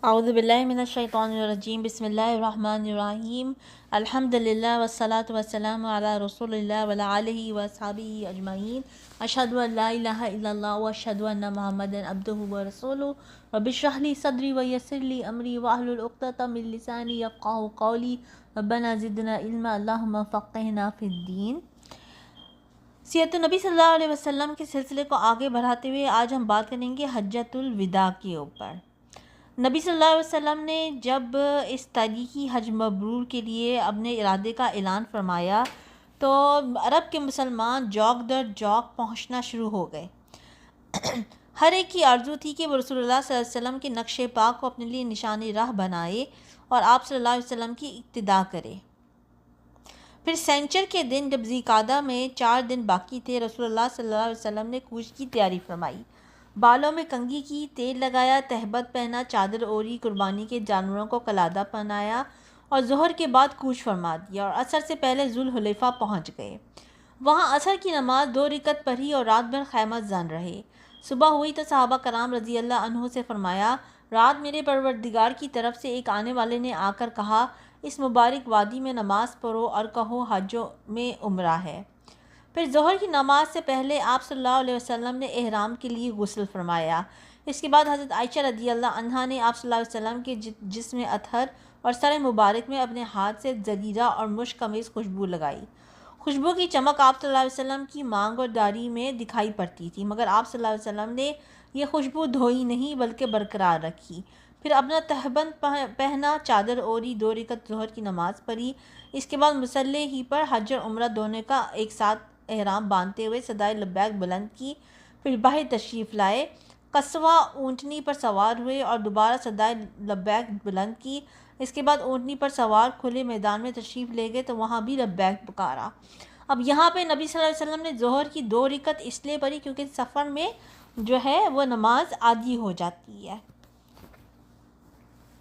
اعوذ باللہ من الشیطان الرجیم بسم اللہ الرحمن الرحیم الحمدللہ والصلاة والسلام علی رسول اللہ وعلی آلہ واصحابہ اجمعین اشہد ان لا الہ الا اللہ واشہد ان محمدا عبدہ ورسولہ رب اشرح لی صدری ویسر لی امری واحلل عقدۃ من لسانی یفقہوا قولی ربنا زدنا علما اللہم فقہنا فی الدین۔ سیرت النبی صلی اللہ علیہ وسلم کے سلسلے کو آگے بڑھاتے ہوئے آج ہم بات کریں گے حجۃ الوداع کے اوپر۔ نبی صلی اللہ علیہ وسلم نے جب اس تاریخی حج مبرور کے لیے اپنے ارادے کا اعلان فرمایا تو عرب کے مسلمان جوک در جوک پہنچنا شروع ہو گئے۔ ہر ایک کی آرزو تھی کہ وہ رسول اللہ صلی اللہ علیہ وسلم کے نقش پاک کو اپنے لیے نشان راہ بنائے اور آپ صلی اللہ علیہ وسلم کی اقتداء کرے۔ پھر سینچر کے دن جب ذی القعدہ میں 4 دن باقی تھے، رسول اللہ صلی اللہ علیہ وسلم نے کوچ کی تیاری فرمائی، بالوں میں کنگھی کی، تیل لگایا، تہبت پہنا، چادر اوڑھی، قربانی کے جانوروں کو قلادہ پہنایا اور ظہر کے بعد کوچ فرما دیا اور عصر سے پہلے ذوالحلیفہ پہنچ گئے۔ وہاں عصر کی نماز 2 رکعت پڑھی اور رات بھر خیمہ زن رہے۔ صبح ہوئی تو صحابہ کرام رضی اللہ عنہ سے فرمایا، رات میرے پروردگار کی طرف سے ایک آنے والے نے آ کر کہا، اس مبارک وادی میں نماز پڑھو اور کہو حج میں عمرہ ہے۔ پھر ظہر کی نماز سے پہلے آپ صلی اللہ علیہ وسلم نے احرام کے لیے غسل فرمایا۔ اس کے بعد حضرت عائشہ رضی اللہ عنہا نے آپ صلی اللہ علیہ وسلم کے جسم اطہر اور سر مبارک میں اپنے ہاتھ سے زریرہ اور مشک خمیز خوشبو لگائی۔ خوشبو کی چمک آپ صلی اللہ علیہ وسلم کی مانگ اور داڑھی میں دکھائی پڑتی تھی، مگر آپ صلی اللہ علیہ وسلم نے یہ خوشبو دھوئی نہیں بلکہ برقرار رکھی۔ پھر اپنا تہبند پہنا، چادر اوڑھی، 2 رکعت ظہر کی نماز پڑھی۔ اس کے بعد مصلی ہی پر حج اور عمرہ دونوں کا ایک ساتھ احرام باندھتے ہوئے صدائے لبیک بلند کی۔ پھر باہر تشریف لائے، قصوہ اونٹنی پر سوار ہوئے اور دوبارہ صدائے لبیک بلند کی۔ اس کے بعد اونٹنی پر سوار کھلے میدان میں تشریف لے گئے تو وہاں بھی لبیک پکارا۔ اب یہاں پہ نبی صلی اللہ علیہ وسلم نے ظہر کی 2 رکعت اس لیے پڑھی کیونکہ سفر میں جو ہے وہ نماز عادی ہو جاتی ہے۔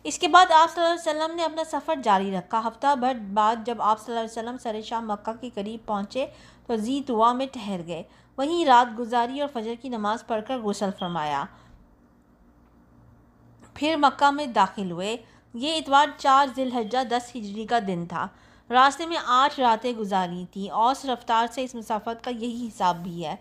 اس کے بعد آپ صلی اللہ علیہ وسلم نے اپنا سفر جاری رکھا۔ ہفتہ بھر بعد جب آپ صلی اللہ علیہ وسلم سر شام مکہ کے قریب پہنچے تو ذی طویٰ میں ٹھہر گئے، وہیں رات گزاری اور فجر کی نماز پڑھ کر غسل فرمایا۔ پھر مکہ میں داخل ہوئے۔ یہ اتوار 4 ذی الحجہ 10 ہجری کا دن تھا۔ راستے میں 8 راتیں گزاری تھیں۔ اوس رفتار سے اس مسافت کا یہی حساب بھی ہے۔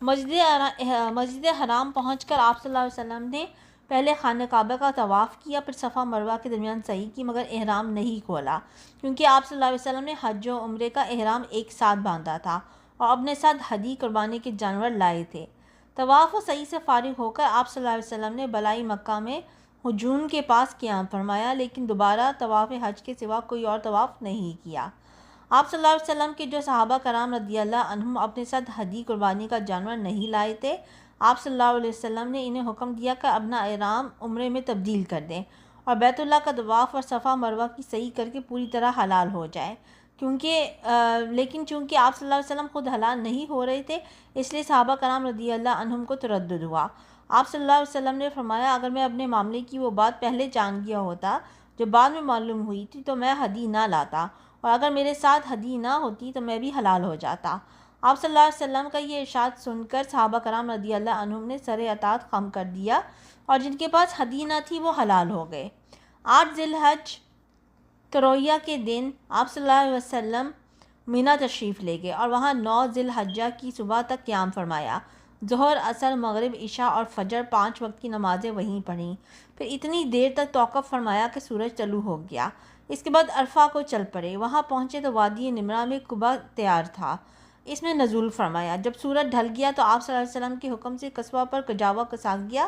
مسجد حرام پہنچ کر آپ صلی اللہ علیہ وسلم نے پہلے خانہ کعبہ کا طواف کیا، پھر صفا مروہ کے درمیان سعی کی، مگر احرام نہیں کھولا کیونکہ آپ صلی اللہ علیہ وسلم نے حج و عمرے کا احرام ایک ساتھ باندھا تھا اور اپنے ساتھ ہدی قربانی کے جانور لائے تھے۔ طواف و سعی سے فارغ ہو کر آپ صلی اللہ علیہ وسلم نے بالائی مکہ میں حجون کے پاس قیام فرمایا، لیکن دوبارہ طواف حج کے سوا کوئی اور طواف نہیں کیا۔ آپ صلی اللہ علیہ وسلم کے جو صحابہ کرام رضی اللہ عنہم اپنے ساتھ ہدی قربانی کا جانور نہیں لائے تھے، آپ صلی اللہ علیہ وسلم نے انہیں حکم دیا کہ اپنا احرام عمرے میں تبدیل کر دیں اور بیت اللہ کا طواف اور صفا مروہ کی سعی کر کے پوری طرح حلال ہو جائیں، لیکن چونکہ آپ صلی اللہ علیہ وسلم خود حلال نہیں ہو رہے تھے، اس لیے صحابہ کرام رضی اللہ عنہم کو تردد ہوا۔ آپ صلی اللہ علیہ وسلم نے فرمایا، اگر میں اپنے معاملے کی وہ بات پہلے جان گیا ہوتا جو بعد میں معلوم ہوئی تھی تو میں ہدی نہ لاتا، اور اگر میرے ساتھ ہدی نہ ہوتی تو میں بھی حلال ہو جاتا۔ آپ صلی اللہ علیہ وسلم کا یہ ارشاد سن کر صحابہ کرام رضی اللہ عنہم نے سر اطاعت خم کر دیا اور جن کے پاس ہدی نہ تھی وہ حلال ہو گئے۔ 8 ذی الحج ترویہ کے دن آپ صلی اللہ علیہ وسلم مینا تشریف لے گئے اور وہاں 9 ذی الحجہ کی صبح تک قیام فرمایا۔ ظہر، عصر، مغرب، عشاء اور فجر 5 وقت کی نمازیں وہیں پڑھیں۔ پھر اتنی دیر تک توقف فرمایا کہ سورج طلوع ہو گیا۔ اس کے بعد عرفہ کو چل پڑے۔ وہاں پہنچے تو وادی نمرہ میں قبا تیار تھا، اس میں نزول فرمایا۔ جب سورج ڈھل گیا تو آپ صلی اللہ علیہ وسلم کے حکم سے قصوہ پر کجاوا کسا گیا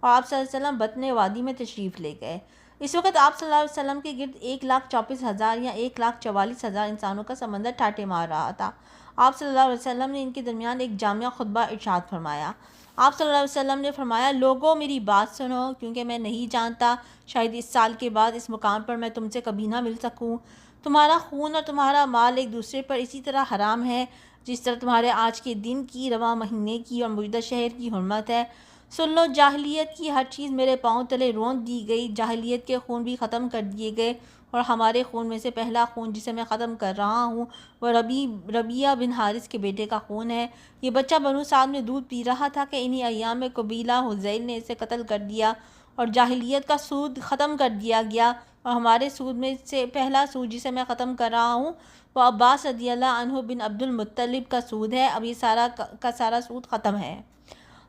اور آپ صلی اللہ علیہ وسلم بطن وادی میں تشریف لے گئے۔ اس وقت آپ صلی اللہ علیہ وسلم کے گرد 1,24,000 یا 1,44,000 انسانوں کا سمندر ٹھاٹے مار رہا تھا۔ آپ صلی اللہ علیہ وسلم نے ان کے درمیان ایک جامع خطبہ ارشاد فرمایا۔ آپ صلی اللہ علیہ وسلم نے فرمایا، لوگوں میری بات سنو، کیونکہ میں نہیں جانتا شاید اس سال کے بعد اس مقام پر میں تم سے کبھی نہ مل سکوں۔ تمہارا خون اور تمہارا مال ایک دوسرے پر اسی طرح حرام ہے جس طرح تمہارے آج کے دن کی، رواں مہینے کی اور موجودہ شہر کی حرمت ہے۔ سن لو، جاہلیت کی ہر چیز میرے پاؤں تلے رون دی گئی، جاہلیت کے خون بھی ختم کر دیے گئے، اور ہمارے خون میں سے پہلا خون جسے میں ختم کر رہا ہوں وہ ربیعہ بن حارث کے بیٹے کا خون ہے۔ یہ بچہ بنو سعد میں دودھ پی رہا تھا کہ انہی ایام میں قبیلہ حذیل نے اسے قتل کر دیا اور جاہلیت کا سود ختم کر دیا گیا، اور ہمارے سود میں سے پہلا سود جسے میں ختم کر رہا ہوں وہ عباس رضی اللہ عنہ بن عبد المطلب کا سود ہے۔ اب یہ سارا کا سارا سود ختم ہے۔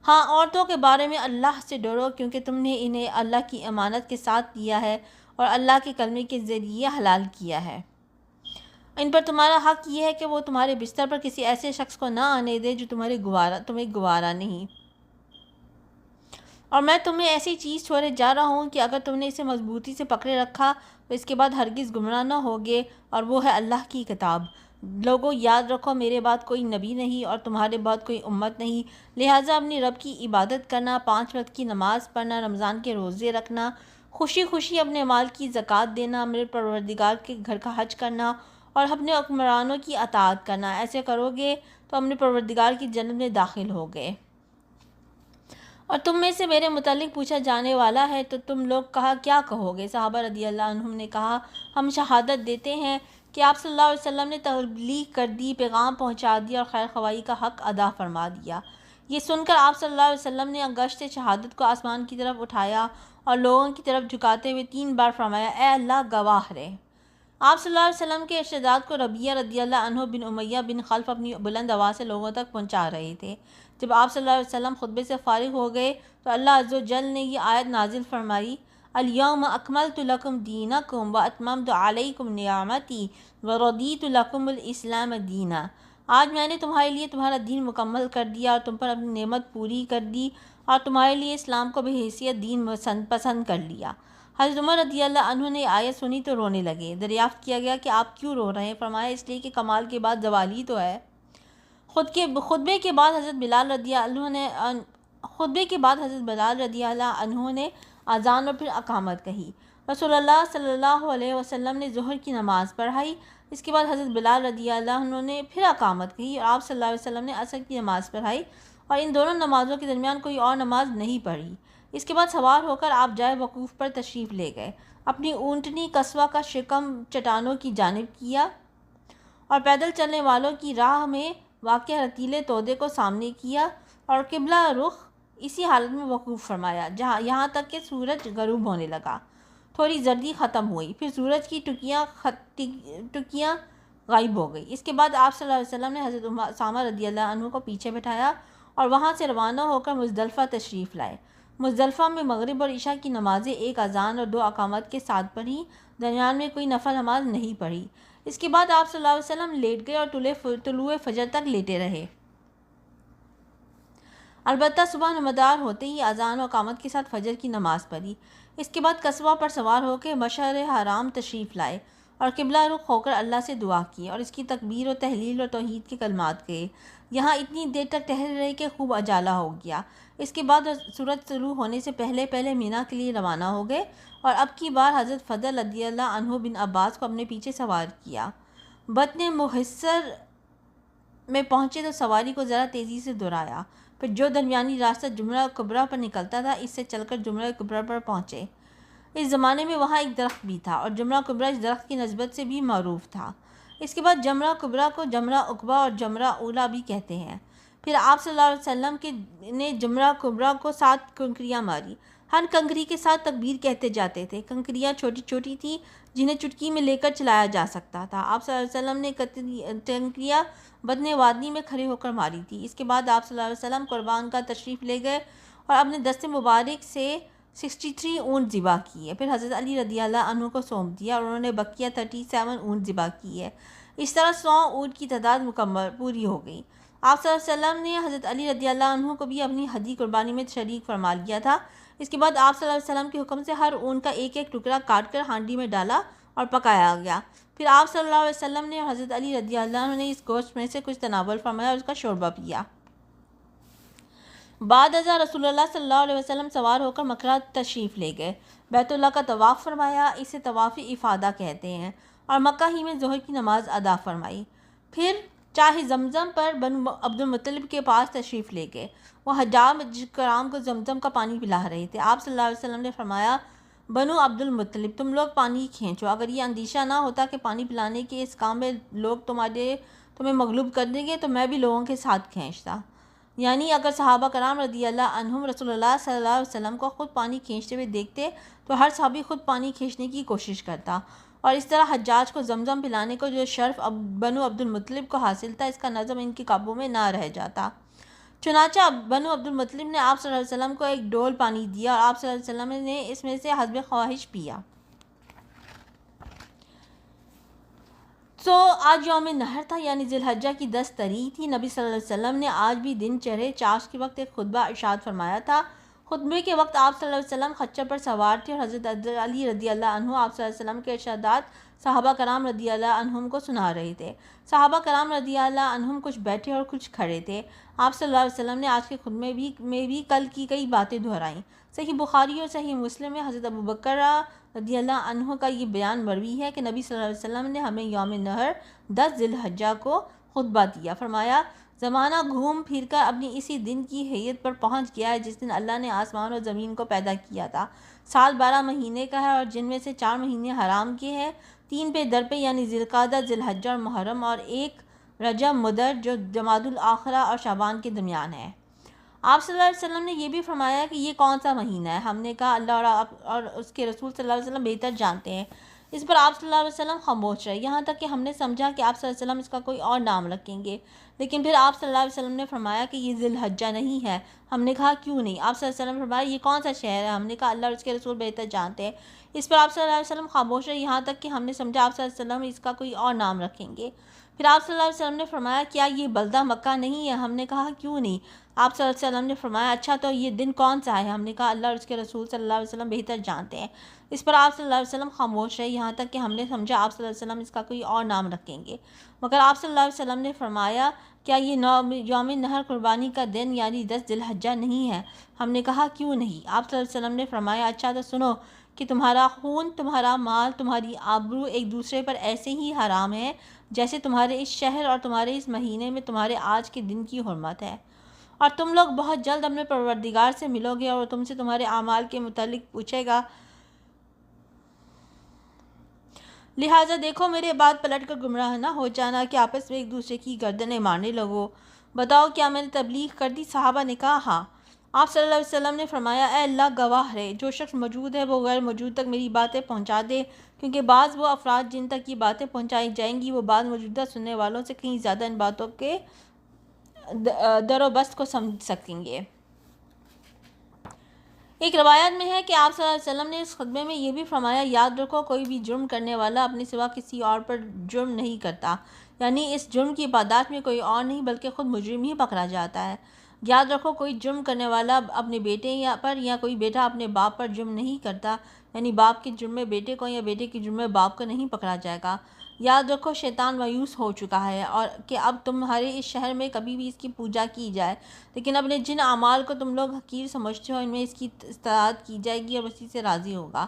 ہاں، عورتوں کے بارے میں اللہ سے ڈرو، کیونکہ تم نے انہیں اللہ کی امانت کے ساتھ لیا ہے اور اللہ کے کلمے کے ذریعے حلال کیا ہے۔ ان پر تمہارا حق یہ ہے کہ وہ تمہارے بستر پر کسی ایسے شخص کو نہ آنے دے جو تمہیں گوارا نہیں، اور میں تمہیں ایسی چیز چھوڑے جا رہا ہوں کہ اگر تم نے اسے مضبوطی سے پکڑے رکھا تو اس کے بعد ہرگز گمراہ نہ ہوگے، اور وہ ہے اللہ کی کتاب۔ لوگوں، یاد رکھو میرے بعد کوئی نبی نہیں اور تمہارے بعد کوئی امت نہیں، لہٰذا اپنے رب کی عبادت کرنا، 5 وقت کی نماز پڑھنا، رمضان کے روزے رکھنا، خوشی خوشی اپنے مال کی زکوٰۃ دینا، میرے پروردگار کے گھر کا حج کرنا اور اپنے حکمرانوں کی اطاعت کرنا۔ ایسے کرو گے تو اپنے پروردگار کی جنت میں داخل ہوگے۔ اور تم میں سے میرے متعلق پوچھا جانے والا ہے تو تم لوگ کیا کہو گے؟ صحابہ رضی اللہ عنہم نے کہا، ہم شہادت دیتے ہیں کہ آپ صلی اللہ علیہ وسلم نے تبلیغ کر دی، پیغام پہنچا دیا اور خیر خواہی کا حق ادا فرما دیا۔ یہ سن کر آپ صلی اللہ علیہ وسلم نے انگشت شہادت کو آسمان کی طرف اٹھایا اور لوگوں کی طرف جھکاتے ہوئے 3 بار فرمایا، اے اللہ گواہ رہے۔ آپ صلی اللہ علیہ وسلم کے ارشادات کو ربیعہ رضی اللہ عنہ بن امیہ بن خلف اپنی بلند آواز سے لوگوں تک پہنچا رہے تھے۔ جب آپ صلی اللہ علیہ وسلم خطبے سے فارغ ہو گئے تو اللہ عز و جل نے یہ آیت نازل فرمائی، الیوم اکملت لکم دینکم واتممت علیکم نعمتی ورضیت لکم الاسلام دینا۔ آج میں نے تمہارے لیے تمہارا دین مکمل کر دیا اور تم پر اپنی نعمت پوری کر دی اور تمہارے لیے اسلام کو بحیثیت دین پسند کر لیا۔ حضرت عمر رضی اللہ عنہ نے آیت سنی تو رونے لگے۔ دریافت کیا گیا کہ آپ کیوں رو رہے ہیں؟ فرمایا، اس لیے کہ کمال کے بعد زوال ہی تو ہے۔ خطبے کے بعد حضرت بلال رضی اللہ عنہ نے اذان اور پھر اقامت کہی۔ رسول اللہ صلی اللہ علیہ وسلم نے ظہر کی نماز پڑھائی، اس کے بعد حضرت بلال رضی اللہ عنہ نے پھر اقامت کہی اور آپ صلی اللہ علیہ وسلم نے عصر کی نماز پڑھائی اور ان دونوں نمازوں کے درمیان کوئی اور نماز نہیں پڑھی۔ اس کے بعد سوار ہو کر آپ جائے وقوف پر تشریف لے گئے، اپنی اونٹنی قصوہ کا شکم چٹانوں کی جانب کیا اور پیدل چلنے والوں کی راہ میں واقع رتیلے تودے کو سامنے کیا اور قبلہ رخ اسی حالت میں وقوف فرمایا یہاں تک کہ سورج غروب ہونے لگا، تھوڑی زردی ختم ہوئی، پھر سورج کی ٹکیاں غائب ہو گئی۔ اس کے بعد آپ صلی اللہ علیہ وسلم نے حضرت اسامہ رضی اللہ عنہ کو پیچھے بٹھایا اور وہاں سے روانہ ہو کر مزدلفہ تشریف لائے۔ مزدلفہ میں مغرب اور عشاء کی نمازیں 1 اذان اور 2 اقامت کے ساتھ پڑھی، درمیان میں کوئی نفل نماز نہیں پڑھی۔ اس کے بعد آپ صلی اللہ علیہ وسلم لیٹ گئے اور طلوع فجر تک لیٹے رہے۔ البتہ صبح نمودار ہوتے ہی اذان و اقامت کے ساتھ فجر کی نماز پڑھی۔ اس کے بعد قصوہ پر سوار ہو کے مشعر حرام تشریف لائے اور قبلہ رخ ہو کر اللہ سے دعا کی اور اس کی تکبیر و تحلیل اور توحید کے کلمات کہے۔ یہاں اتنی دیر تک ٹہل رہے کہ خوب اجالا ہو گیا۔ اس کے بعد سورج طلوع ہونے سے پہلے مینا کے لیے روانہ ہو گئے اور اب کی بار حضرت فضل رضی اللہ عنہ بن عباس کو اپنے پیچھے سوار کیا۔ بطن محصر میں پہنچے تو سواری کو ذرا تیزی سے دوڑایا، پھر جو درمیانی راستہ جمرہ کبریٰ پر نکلتا تھا اس سے چل کر جمرہ کبریٰ پر پہنچے۔ اس زمانے میں وہاں ایک درخت بھی تھا اور جمرہ کبریٰ اس درخت کی نسبت سے بھی معروف تھا۔ اس کے بعد جمرہ کبریٰ کو جمرہ عقبہ اور جمرہ اولیٰ بھی کہتے ہیں۔ پھر آپ صلی اللہ علیہ وسلم نے جمرہ کبریٰ کو 7 کنکریاں ماری، ہر کنکری کے ساتھ تکبیر کہتے جاتے تھے۔ کنکریاں چھوٹی چھوٹی تھیں جنہیں چٹکی میں لے کر چلایا جا سکتا تھا۔ آپ صلی اللہ علیہ وسلم نے کنکریاں بدن وادی میں کھڑے ہو کر ماری تھی۔ اس کے بعد آپ صلی اللہ علیہ وسلم قربان کا تشریف لے گئے اور اپنے دست مبارک سے 63 اونٹ ذبح کیے، پھر حضرت علی رضی اللہ عنہ کو سونپ دیا اور انہوں نے بقیہ 37 اونٹ ذبح کیے۔ اس طرح 100 اونٹ کی تعداد پوری ہو گئی۔ آپ صلی اللہ علیہ وسلم نے حضرت علی رضی اللہ عنہ کو بھی اپنی ہدی قربانی میں شریک فرما لیا تھا۔ اس کے بعد آپ صلی اللہ علیہ وسلم کے حکم سے ہر اونٹ کا ایک ٹکڑا کاٹ کر ہانڈی میں ڈالا اور پکایا گیا۔ پھر آپ صلی اللہ علیہ وسلم نے اور حضرت علی رضی اللہ عنہ نے اس گوشت میں سے کچھ تناول فرمایا اور اس کا شوربہ پیا۔ بعد ازاں رسول اللہ صلی اللہ علیہ وسلم سوار ہو کر مکہ تشریف لے گئے، بیت اللہ کا طواف فرمایا، اسے طواف افاضہ کہتے ہیں، اور مکہ ہی میں ظہر کی نماز ادا فرمائی۔ پھر چاہ زمزم پر بنو عبد المطلب کے پاس تشریف لے گئے۔ وہ حجاج کرام کو زمزم کا پانی پلا رہے تھے۔ آپ صلی اللہ علیہ وسلم نے فرمایا، بنو عبد المطلب تم لوگ پانی کھینچو، اگر یہ اندیشہ نہ ہوتا کہ پانی پلانے کے اس کام میں لوگ تمہیں مغلوب کر دیں گے تو میں بھی لوگوں کے ساتھ کھینچتا۔ یعنی اگر صحابہ کرام رضی اللہ عنہم رسول اللہ صلی اللہ علیہ وسلم کو خود پانی کھینچتے ہوئے دیکھتے تو ہر صحابی خود پانی کھینچنے کی کوشش کرتا، اور اس طرح حجاج کو زمزم پلانے کو جو شرف بنو عبد المطلب کو حاصل تھا، اس کا نظم ان کے قابو میں نہ رہ جاتا۔ چنانچہ بنو عبد المطلب نے آپ صلی اللہ علیہ وسلم کو ایک ڈول پانی دیا اور آپ صلی اللہ علیہ وسلم نے اس میں سے حسب خواہش پیا۔ تو آج یوم نحر تھا، یعنی ذی الحجہ کی 10 تاریخ تھی۔ نبی صلی اللہ علیہ وسلم نے آج بھی دن چڑھے چاش کے وقت ایک خطبہ ارشاد فرمایا تھا۔ خطبے کے وقت آپ صلی اللہ علیہ وسلم خچر پر سوار تھے اور حضرت علی رضی اللہ عنہ آپ صلی اللہ علیہ وسلم کے ارشادات صحابہ کرام رضی اللہ عنہم کو سنا رہے تھے۔ صحابہ کرام رضی اللہ عنہم کچھ بیٹھے اور کچھ کھڑے تھے۔ آپ صلی اللہ علیہ وسلم نے آج کے خطبے میں بھی کل کی کئی باتیں دہرائیں۔ صحیح بخاری اور صحیح مسلم میں حضرت ابوبکر رضی اللہ عنہ کا یہ بیان مروی ہے کہ نبی صلی اللہ علیہ وسلم نے ہمیں یوم نحر 10 ذی الحجہ کو خطبہ دیا۔ فرمایا، زمانہ گھوم پھر کر اپنی اسی دن کی حیت پر پہنچ گیا ہے جس دن اللہ نے آسمان اور زمین کو پیدا کیا تھا۔ سال 12 مہینے کا ہے اور جن میں سے 4 مہینے حرام کے ہیں، 3 پہ در پہ یعنی ذی القعدہ، ذی الحجہ اور محرم، اور 1 رجب مدر جو جمادی الاخرہ اور شعبان کے درمیان ہے۔ آپ صلی اللہ علیہ وسلم نے یہ بھی فرمایا کہ یہ کون سا مہینہ ہے؟ ہم نے کہا اللہ اور اس کے رسول صلی اللہ علیہ وسلم بہتر جانتے ہیں۔ اس پر آپ صلی اللہ علیہ وسلم خاموش رہے، یہاں تک کہ ہم نے سمجھا کہ آپ صلی اللہ علیہ وسلم اس کا کوئی اور نام رکھیں گے، لیکن پھر آپ صلی اللہ علیہ وسلم نے فرمایا کہ یہ ذی الحجہ نہیں ہے۔ ہم نے کہا کیوں نہیں؟ آپ صلی اللہ علیہ وسلم نے فرمایا یہ کون سا شہر ہے؟ ہم نے کہا اللہ اور اس کے رسول بہتر جانتے ہیں۔ اس پر آپ صلی اللہ علیہ وسلم خاموش رہے، یہاں تک کہ ہم نے سمجھا آپ صلی اللہ علیہ وسلم اس کا کوئی اور نام رکھیں گے۔ پھر آپ صلی اللہ علیہ وسلم نے فرمایا کیا یہ بلدہ مکہ نہیں ہے؟ ہم نے کہا کیوں نہیں؟ آپ صلی اللہ علیہ وسلم نے فرمایا اچھا تو یہ دن کون سا ہے؟ ہم نے کہا اللہ اور اس کے رسول صلی اللہ علیہ وسلم بہتر جانتے ہیں۔ اس پر آپ صلی اللہ علیہ وسلم خاموش رہے، یہاں تک کہ ہم نے سمجھا آپ صلی اللہ علیہ وسلم اس کا کوئی اور نام رکھیں گے، مگر آپ صلی اللہ علیہ وسلم نے فرمایا کیا یہ یوم نحر قربانی کا دن یعنی 10 ذی الحجہ نہیں ہے؟ ہم نے کہا کیوں نہیں؟ آپ صلی اللہ علیہ وسلم نے فرمایا اچھا تو سنو کہ تمہارا خون، تمہارا مال، تمہاری آبرو ایک دوسرے پر ایسے ہی حرام ہے جیسے تمہارے اس شہر اور تمہارے اس مہینے میں تمہارے آج کے دن کی حرمت ہے، اور تم لوگ بہت جلد اپنے پروردگار سے ملو گے اور تم سے تمہارے اعمال کے متعلق پوچھے گا، لہٰذا دیکھو میرے بعد پلٹ کر گمراہ نہ ہو جانا کہ آپس میں ایک دوسرے کی گردنیں مارنے لگو۔ بتاؤ کیا میں نے تبلیغ کر دی؟ صحابہ نے کہا ہاں۔ آپ صلی اللہ علیہ وسلم نے فرمایا اے اللہ گواہ رہے، جو شخص موجود ہے وہ غیر موجود تک میری باتیں پہنچا دے، کیونکہ بعض وہ افراد جن تک یہ باتیں پہنچائی جائیں گی وہ بعض موجودہ سننے والوں سے کہیں زیادہ ان باتوں کے در و بست کو سمجھ سکیں گے۔ ایک روایت میں ہے کہ آپ صلی اللہ علیہ وسلم نے اس خطبے میں یہ بھی فرمایا یاد رکھو کوئی بھی جرم کرنے والا اپنے سوا کسی اور پر جرم نہیں کرتا، یعنی اس جرم کی پاداش میں کوئی اور نہیں بلکہ خود مجرم ہی پکڑا جاتا ہے۔ یاد رکھو کوئی جرم کرنے والا اپنے بیٹے پر یا کوئی بیٹا اپنے باپ پر جرم نہیں کرتا، یعنی باپ کے جرم میں بیٹے کو یا بیٹے کے جرم میں باپ کو نہیں پکڑا جائے گا۔ یاد رکھو شیطان مایوس ہو چکا ہے اور کہ اب تمہارے اس شہر میں کبھی بھی اس کی پوجا کی جائے، لیکن اپنے جن اعمال کو تم لوگ حقیر سمجھتے ہو ان میں اس کی اطاعت کی جائے گی اور اسی سے راضی ہوگا۔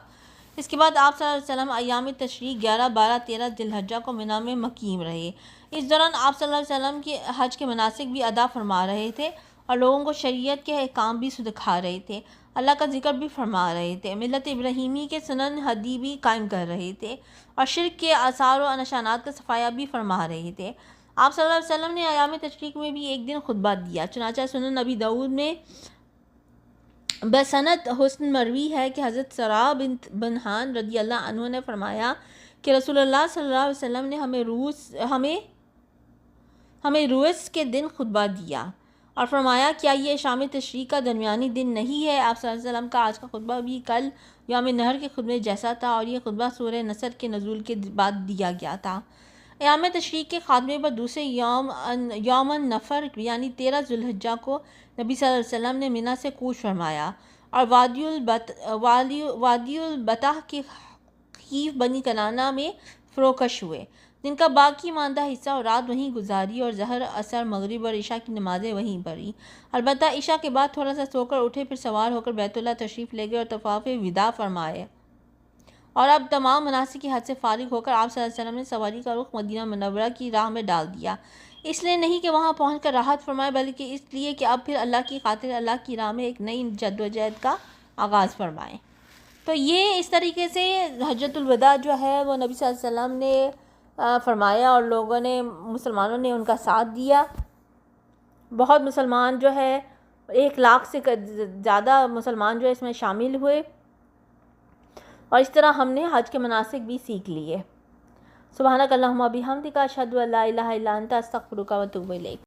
اس کے بعد آپ صلی اللہ علیہ وسلم ایام تشریق 11، 12، 13 ذی الحجہ کو منی میں مقیم رہے۔ اس دوران آپ صلی اللہ علیہ وسلم کے حج کے مناسک بھی ادا فرما رہے تھے اور لوگوں کو شریعت کے احکام بھی سکھا رہے تھے، اللہ کا ذکر بھی فرما رہے تھے، ملت ابراہیمی کے سنن ہدی بھی قائم کر رہے تھے اور شرک کے آثار و نشانات کا صفایا بھی فرما رہے تھے۔ آپ صلی اللہ علیہ وسلم نے ایام تشریق میں بھی ایک دن خطبہ دیا، چنانچہ سنن نبی داؤد میں بسند حسن مروی ہے کہ حضرت سرا بنت بنحان رضی اللہ عنہ نے فرمایا کہ رسول اللہ صلی اللہ علیہ وسلم نے ہمیں روز کے دن خطبہ دیا اور فرمایا کیا یہ شام تشریق کا درمیانی دن نہیں ہے؟ آپ صلی اللہ علیہ وسلم کا آج کا خطبہ بھی کل یوم نحر کے خطبے جیسا تھا اور یہ خطبہ سورہ نصر کے نزول کے بعد دیا گیا تھا۔ ایام تشریق کے خاتمے پر دوسرے یوم النفر یعنی 13 ذی الحجہ کو نبی صلی اللہ علیہ وسلم نے منی سے کوچ فرمایا اور وادی البطح کے خیف بنی کنانہ میں فروکش ہوئے، جن کا باقی ماندہ حصہ اور رات وہیں گزاری اور ظہر، عصر، مغرب اور عشاء کی نمازیں وہیں پڑھی۔ البتہ عشاء کے بعد تھوڑا سا سو کر اٹھے، پھر سوار ہو کر بیت اللہ تشریف لے گئے اور طواف وداع فرمائے، اور اب تمام مناسک کے حد سے فارغ ہو کر آپ صلی اللہ علیہ وسلم نے سواری کا رخ مدینہ منورہ کی راہ میں ڈال دیا، اس لیے نہیں کہ وہاں پہنچ کر راحت فرمائے بلکہ اس لیے کہ اب پھر اللہ کی خاطر اللہ کی راہ میں ایک نئی جدوجہد کا آغاز فرمائیں۔ تو یہ اس طریقے سے حجۃ الوداع جو ہے وہ نبی صلی اللہ علیہ وسلم نے فرمایا اور لوگوں نے، مسلمانوں نے ان کا ساتھ دیا۔ بہت مسلمان جو ہے 1 لاکھ سے زیادہ مسلمان جو ہے اس میں شامل ہوئے، اور اس طرح ہم نے حج کے مناسک بھی سیکھ لیے۔ سبحانک اللہم و بحمدک اشہد ان لا الہ الا انت استغفرک و اتوب الیک۔